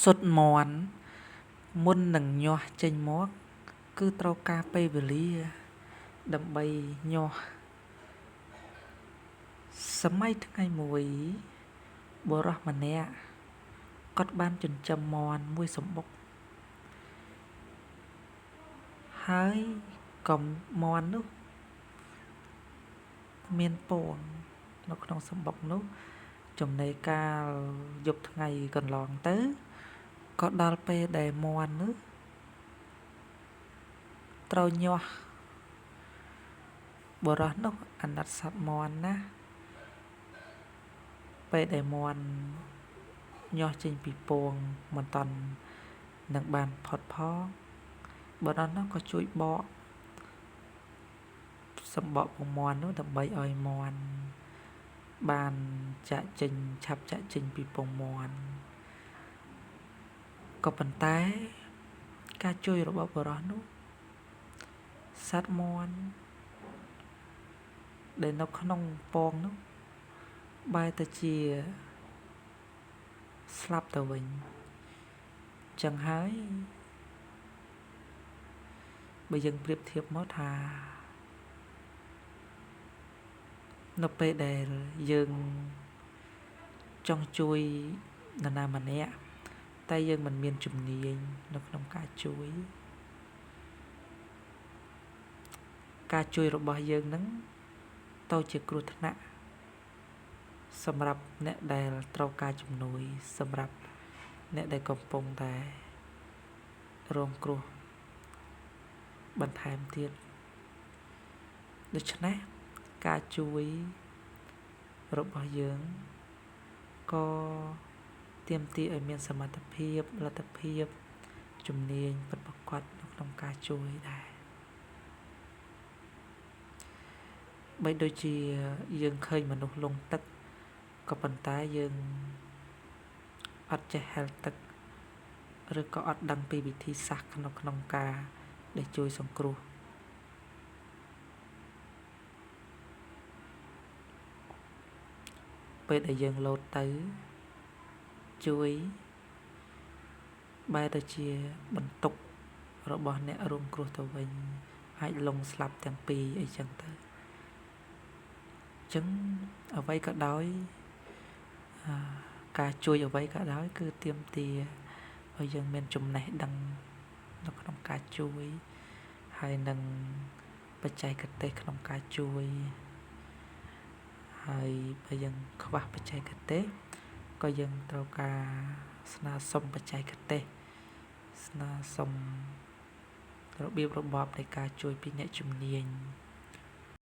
សុទ្ធមាន់មុននឹងញាស់ចេញមកគឺត្រូវការពេលវេលាដើម្បីញាស់សម័យថ្ងៃមួយបុរសម្នាក់គាត់បានចិញ្ចឹមមាន់មួយសំបុកហើយក៏មាន់នោះមានពងនៅក្នុងសំបុកនោះចំណេរកាលយប់ថ្ងៃកន្លងទៅក៏ដល់ពេលដែលមាន់នោះត្រូវញាស់បុរសនោះអាណិតសត្វមាន់ណាពេលដែលមាន់ញាស់ចេញពីពងមិនតាន់នឹងបានផុតផងបុរសនោះក៏ជួយបកសម្បកពងមាន់នោះដើម្បីឲ្យមាន់បានចាក់ចេញឆាប់ចាក់ចេញពីពងមាន់ក៏ប៉ុន្តែការជួយរបស់បុរសនោះសត្វមាន់ដែលនៅក្នុងពងនោះបែរទៅជាស្លាប់ទៅវិញចឹងហើយបើយើងប្រៀបធៀបមកថានៅពេលដែលយើងចង់ជួយនរណាម្នាក់តែយើងមិនមានជំនាញនៅក្នុងការជួយរបស់យើងនឹងទៅជាគ្រោះថ្នាក់សម្រាប់អ្នកដែលត្រូវការជំនួយសម្រាប់អ្នកដែលកំពុងតែរងគ្រោះបន្ថែមទៀតដូច្នេះការជួយរបស់យើងក៏ទាមទារឲ្យមានសមត្ថភាពលទ្ធភាពជំនាញពិតប្រាកដនៅក្នុងការជួយដែរបីដូចជាយើងឃើញមនុស្សលង់ទឹកក៏ប៉ុន្តែយើងអត់ចេះហែលទឹកឬក៏អត់ដឹងពីវិធីសាស្ត្រក្នុងការដែលជួយសង្គ្រោះពេលដែលយើងលោតទៅជួយបែរទៅជាបន្ទុករបស់អ្នករងគ្រោះទៅវិញអាចលង់ស្លាប់ទាំងពីរអីចឹងទៅចឹងអ្វីក៏ដោយការជួយអ្វីក៏ដោយគឺទាមទារឲ្យយើងមានចំណេះដឹងនៅក្នុងការជួយហើយនឹងបច្ចេកទេសក្នុងការជួយហើយបើយើងខ្វះបច្ចេកទេសក៏យើងត្រូវការស្នើសុំបច្ចេកទេសស្នើសុំរបៀបរបបនៃការជួយពីអ្នកជំនាញ